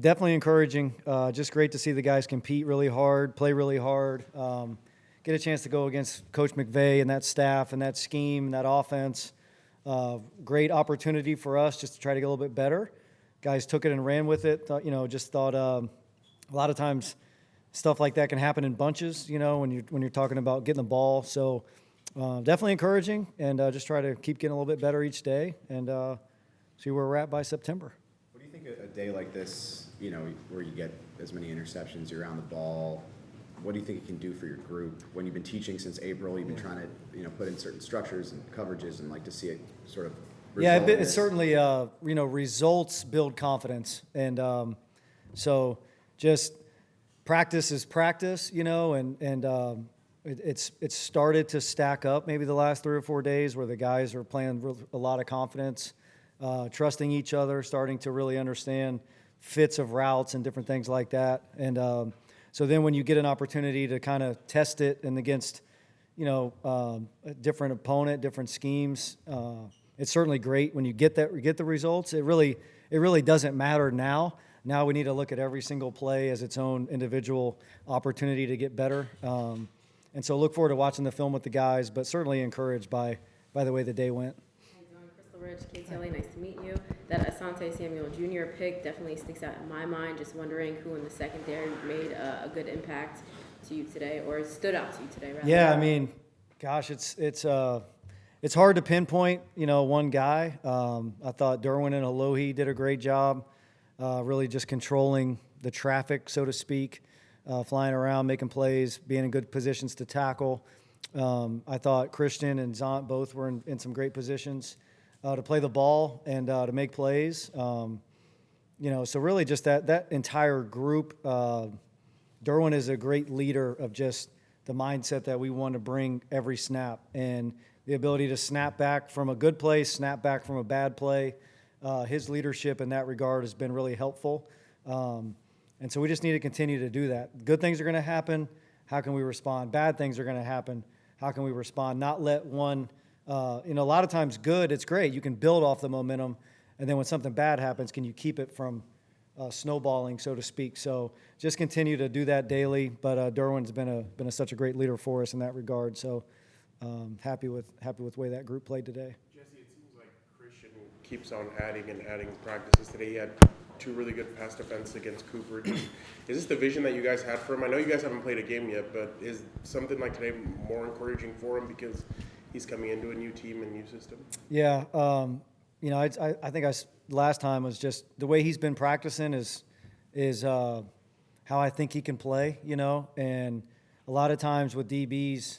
Definitely encouraging. Just great to see the guys compete really hard, play really hard, get a chance to go against Coach McVay and that staff and that scheme and that offense. Great opportunity for us just to try to get a little bit better. Guys took it and ran with it. Just thought a lot of times stuff like that can happen in bunches, when you're talking about getting the ball. So definitely encouraging, and just try to keep getting a little bit better each day and see where we're at by September. What do you think a day like this, where you get as many interceptions, you're around the ball, what do you think it can do for your group? When you've been teaching since April, you've been trying to, put in certain structures and coverages and like to see it sort of result. Yeah, it's certainly, results build confidence. And so just practice is practice, and it's started to stack up maybe the last 3 or 4 days where the guys are playing with a lot of confidence, trusting each other, starting to really understand fits of routes and different things like that. And so then when you get an opportunity to kind of test it and against, a different opponent, different schemes, it's certainly great when you get the results. It really doesn't matter now. Now we need to look at every single play as its own individual opportunity to get better. And so look forward to watching the film with the guys, but certainly encouraged by the way the day went. Crystal Rich, KTLA, nice to meet you. That Asante Samuel Jr. pick definitely sticks out in my mind. Just wondering who in the secondary made a good impact to you today, or stood out to you today, rather. Yeah, I mean, gosh, it's hard to pinpoint, one guy. I thought Derwin and Alohi did a great job, really just controlling the traffic, so to speak, flying around, making plays, being in good positions to tackle. I thought Christian and Zont both were in some great positions to play the ball and to make plays. So really just that entire group. Derwin is a great leader of just the mindset that we want to bring every snap and the ability to snap back from a good play, snap back from a bad play. His leadership in that regard has been really helpful. And so we just need to continue to do that. Good things are going to happen. How can we respond? Bad things are going to happen. How can we respond? Not let one, a lot of times good, it's great. You can build off the momentum. And then when something bad happens, can you keep it from snowballing, so to speak? So just continue to do that daily. But Derwin's been such a great leader for us in that regard. So happy with the way that group played today. Jesse, it seems like Christian keeps on adding practices today. He had 2 really good pass defense against Cooper. Is this the vision that you guys had for him? I know you guys haven't played a game yet, but is something like today more encouraging for him because he's coming into a new team and new system? Yeah, I think last time was just the way he's been practicing is how I think he can play, and a lot of times with DBs,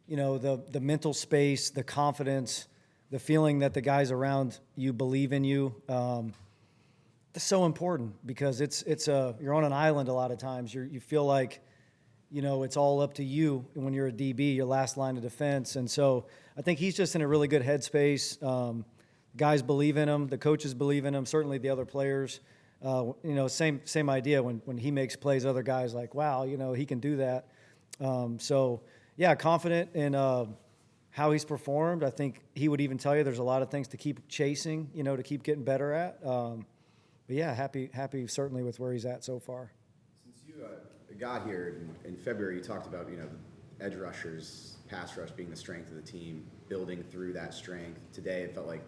the mental space, the confidence, the feeling that the guys around you believe in you, it's so important because you're on an island a lot of times. You feel like, it's all up to you when you're a DB, your last line of defense. And so I think he's just in a really good headspace. Guys believe in him. The coaches believe in him. Certainly the other players. Same idea. When he makes plays, other guys like, wow, he can do that. So yeah, confident in how he's performed. I think he would even tell you there's a lot of things to keep chasing, to keep getting better at. But yeah, happy certainly with where he's at so far. Since you got here in February, you talked about edge rushers, pass rush being the strength of the team, building through that strength. Today, it felt like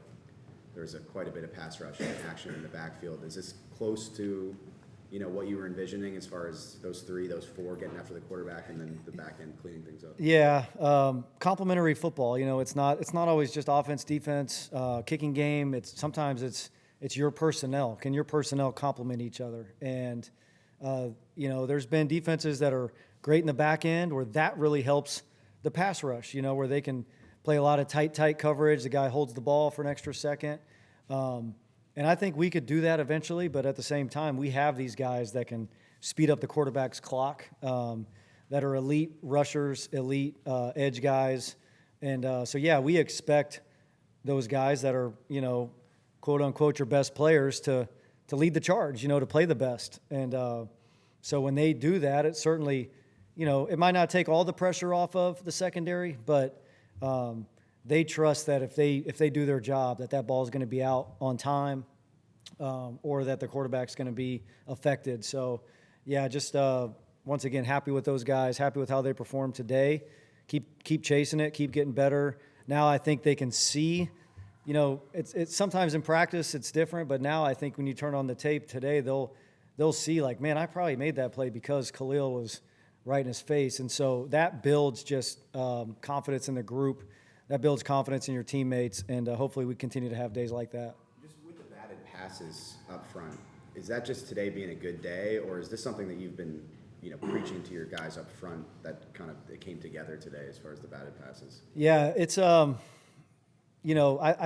there was quite a bit of pass rush action in the backfield. Is this close to what you were envisioning as far as those 4 getting after the quarterback and then the back end cleaning things up? Yeah, complementary football. It's not always just offense, defense, kicking game. Sometimes it's your personnel. Can your personnel complement each other? And there's been defenses that are great in the back end where that really helps the pass rush. Where they can play a lot of tight coverage. The guy holds the ball for an extra second. And I think we could do that eventually, but at the same time, we have these guys that can speed up the quarterback's clock, that are elite rushers, elite edge guys. And so, yeah, we expect those guys that are, quote unquote, your best players to lead the charge, to play the best. And so when they do that, it certainly, it might not take all the pressure off of the secondary, but they trust that if they do their job, that ball is going to be out on time, or that the quarterback's going to be affected. So, yeah, just once again, happy with those guys, happy with how they performed today. Keep chasing it, keep getting better. Now I think they can see, it's sometimes in practice it's different, but now I think when you turn on the tape today, they'll see like, man, I probably made that play because Khalil was right in his face. And so that builds just confidence in the group. That builds confidence in your teammates, and hopefully we continue to have days like that. Just with the batted passes up front, is that just today being a good day, or is this something that you've been, preaching to your guys up front that it came together today as far as the batted passes? Yeah, it's I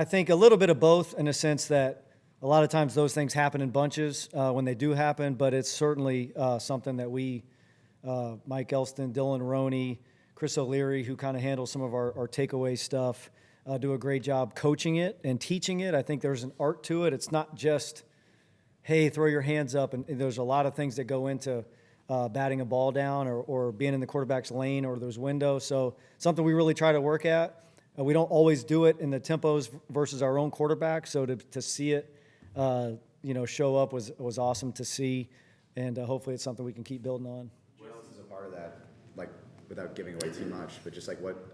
think a little bit of both in a sense that a lot of times those things happen in bunches when they do happen, but it's certainly something that we, Mike Elston, Dylan Roney, Chris O'Leary, who kind of handles some of our takeaway stuff, do a great job coaching it and teaching it. I think there's an art to it. It's not just, hey, throw your hands up. And there's a lot of things that go into batting a ball down or being in the quarterback's lane or those windows. So something we really try to work at. We don't always do it in the tempos versus our own quarterback. So to see it, show up was awesome to see. And hopefully it's something we can keep building on. What else is a part of that, like, without giving away too much, but just like what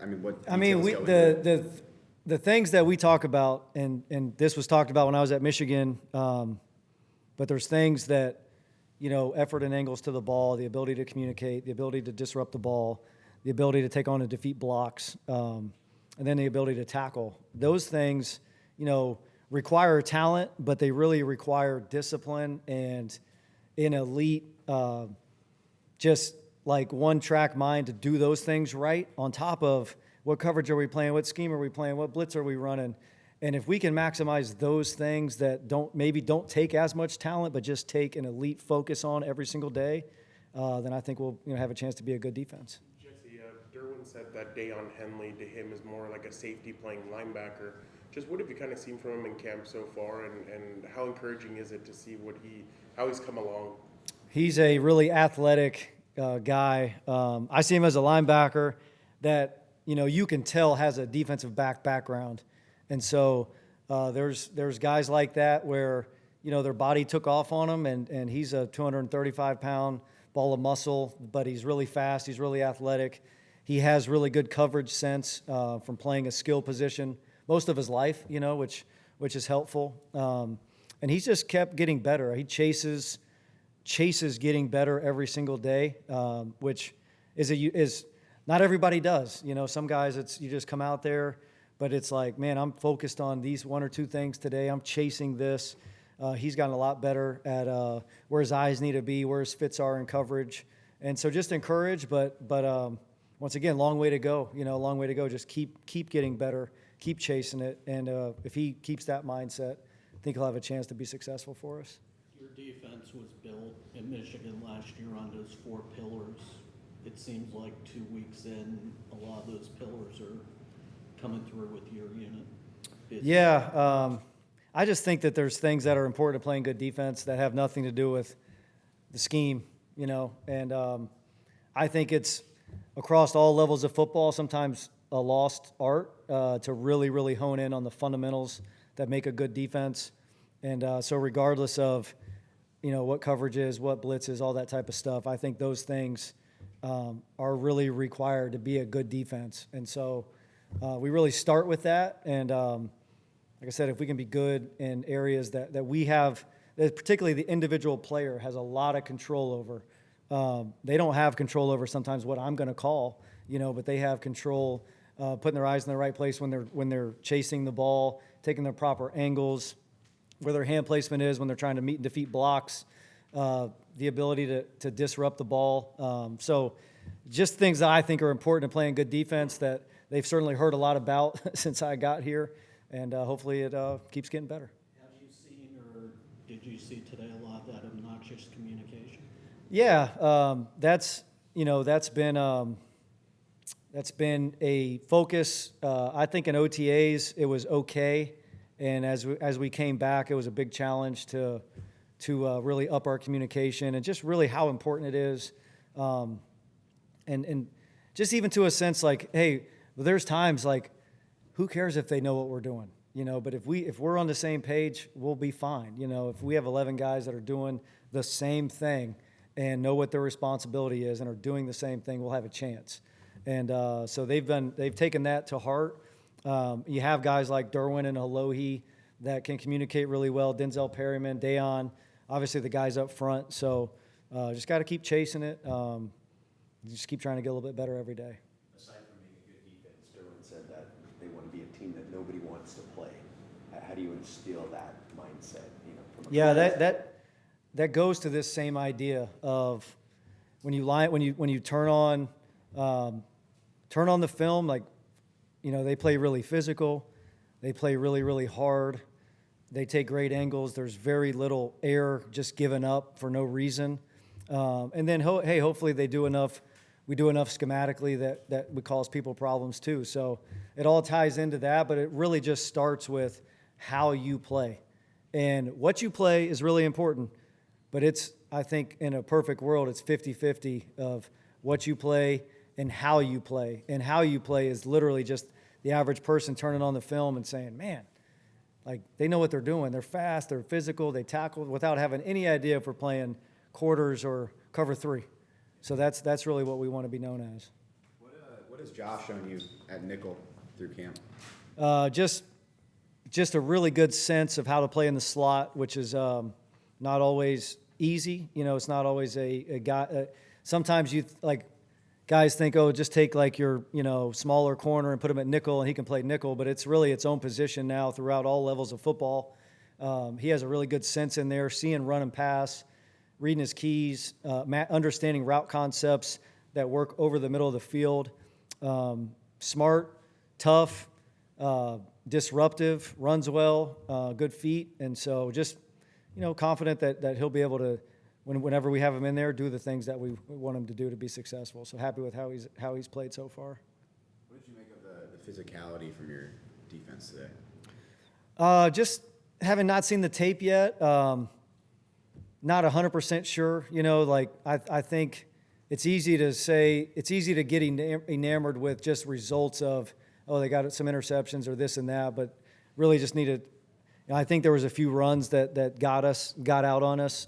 the things that we talk about, and this was talked about when I was at Michigan, but there's things that, effort and angles to the ball, the ability to communicate, the ability to disrupt the ball, the ability to take on and defeat blocks, and then the ability to tackle. Those things, require talent, but they really require discipline and an elite, just like one-track mind to do those things right, on top of what coverage are we playing, what scheme are we playing, what blitz are we running. And if we can maximize those things that don't take as much talent, but just take an elite focus on every single day, then I think we'll have a chance to be a good defense. Jesse, Derwin said that day on Henley to him is more like a safety playing linebacker. Just what have you kind of seen from him in camp so far, and how encouraging is it to see how he's come along? He's a really athletic guy. I see him as a linebacker that you can tell has a defensive background, and so there's guys like that where their body took off on him, and he's a 235-pound ball of muscle, but he's really fast. He's really athletic. He has really good coverage sense from playing a skill position most of his life, which is helpful. And he's just kept getting better. He chases getting better every single day, which is not everybody does. Some guys you just come out there, but it's like, man, I'm focused on these one or two things today. I'm chasing this. He's gotten a lot better at where his eyes need to be, where his fits are in coverage, and so just encourage. But once again, long way to go. Long way to go. Just keep getting better, keep chasing it, and if he keeps that mindset, I think he'll have a chance to be successful for us. Your defense was built in Michigan last year on those 4 pillars. It seems like 2 weeks in, a lot of those pillars are coming through with your unit. Yeah, I just think that there's things that are important to playing good defense that have nothing to do with the scheme, and I think it's across all levels of football, sometimes a lost art to really, really hone in on the fundamentals that make a good defense. And so regardless of, what coverage is, what blitz is, all that type of stuff, I think those things are really required to be a good defense. And so we really start with that. And like I said, if we can be good in areas that we have, that particularly the individual player has a lot of control over. They don't have control over sometimes what I'm going to call, but they have control putting their eyes in the right place when they're chasing the ball, taking the proper angles, where their hand placement is when they're trying to meet and defeat blocks, the ability to disrupt the ball. So just things that I think are important in playing good defense that they've certainly heard a lot about since I got here, and hopefully it keeps getting better. Have you seen or did you see today a lot of that obnoxious communication? Yeah, that's been a focus. I think in OTAs it was okay, and as we came back, it was a big challenge to really up our communication and just really how important it is, and just even to a sense like, hey, there's times like, who cares if they know what we're doing? But if we're on the same page, we'll be fine. If we have 11 guys that are doing the same thing and know what their responsibility is and are doing the same thing, we'll have a chance. And so they've taken that to heart. You have guys like Derwin and Alohi that can communicate really well. Denzel Perryman, Dayon, obviously the guys up front. So just got to keep chasing it. Just keep trying to get a little bit better every day. Aside from being a good defense, Derwin said that they want to be a team that nobody wants to play. How do you instill that mindset? From a Yeah, player? that goes to this same idea of when you turn on the film, like they play really physical, they play really really hard, they take great angles. There's very little air just given up for no reason, and then hopefully we do enough schematically that would cause people problems too. So it all ties into that, but it really just starts with how you play, and what you play is really important. But I think in a perfect world, it's 50-50 of what you play and how you play. And how you play is literally just the average person turning on the film and saying, man, like they know what they're doing. They're fast, they're physical, they tackle without having any idea if we're playing quarters or cover three. So that's really what we want to be known as. What has Josh shown you at nickel through camp? Just a really good sense of how to play in the slot, which is not always easy. It's not always a guy. Sometimes guys think, oh, just take like your, smaller corner and put him at nickel and he can play nickel, but it's really its own position now throughout all levels of football. He has a really good sense in there, seeing run and pass, reading his keys, understanding route concepts that work over the middle of the field. Smart, tough, disruptive, runs well, good feet. And so just, confident that he'll be able to, whenever we have him in there, do the things that we want him to do to be successful. So happy with how he's played so far. What did you make of the physicality from your defense today? Just having not seen the tape yet, not 100% sure. I think it's easy to get enamored with just results of, oh, they got some interceptions or this and that, but really just needed. I think there was a few runs that got out on us.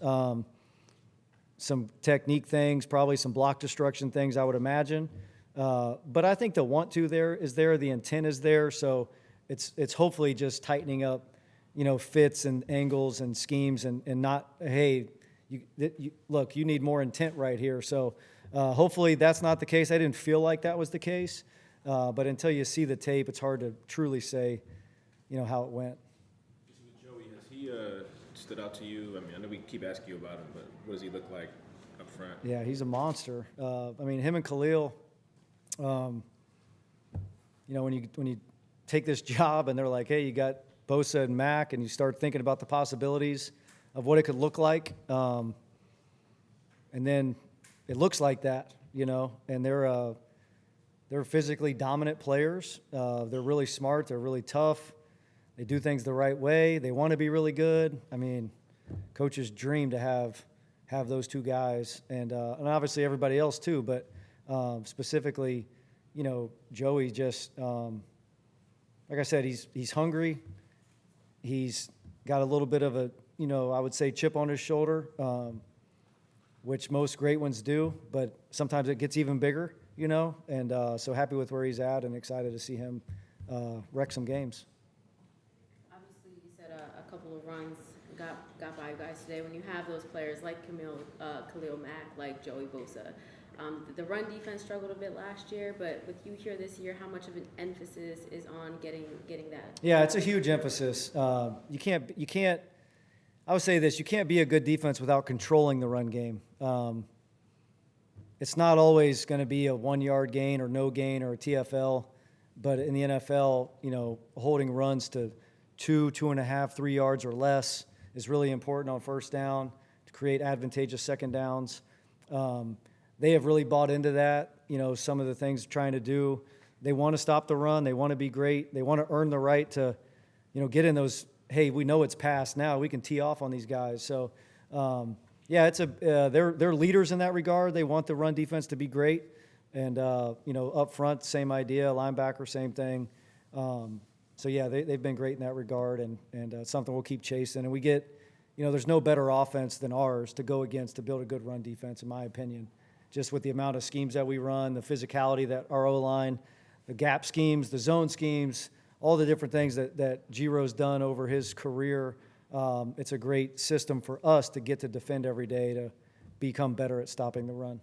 Some technique things, probably some block destruction things, I would imagine. But I think the want to is there, the intent is there. So it's hopefully just tightening up, fits and angles and schemes and not, hey, look, you need more intent right here. So hopefully that's not the case. I didn't feel like that was the case. But until you see the tape, it's hard to truly say, how it went. Just with Joey, has he stood out to you? I know we keep asking you about him, but what does he look like up front? Yeah, he's a monster. Him and Khalil, when you take this job and they're like, hey, you got Bosa and Mack, and you start thinking about the possibilities of what it could look like, and then it looks like that, and they're physically dominant players. They're really smart. They're really tough. They do things the right way. They want to be really good. Coach's dream to have those two guys, and obviously everybody else too. But specifically, Joey just like I said, he's hungry. He's got a little bit of a I would say chip on his shoulder, which most great ones do. But sometimes it gets even bigger, And so happy with where he's at, and excited to see him wreck some games. Obviously, you said a couple of runs got by you guys today. When you have those players like Khalil Mack, like Joey Bosa, the run defense struggled a bit last year, but with you here this year, how much of an emphasis is on getting that? Yeah, it's a huge emphasis. You can't. I would say this: you can't be a good defense without controlling the run game. It's not always going to be a 1-yard gain or no gain or a TFL, but in the NFL, holding runs to 2.5, 3 yards or less is really important on first down to create advantageous second downs. They have really bought into that. Some of the things they're trying to do. They want to stop the run. They want to be great. They want to earn the right to, get in those. Hey, we know it's past now. We can tee off on these guys. So. Yeah, they're leaders in that regard. They want the run defense to be great, and up front, same idea. Linebacker, same thing. So yeah, they've been great in that regard, and something we'll keep chasing. And we get, there's no better offense than ours to go against to build a good run defense, in my opinion. Just with the amount of schemes that we run, the physicality that our O-line, the gap schemes, the zone schemes, all the different things that Giro's done over his career. It's a great system for us to get to defend every day to become better at stopping the run.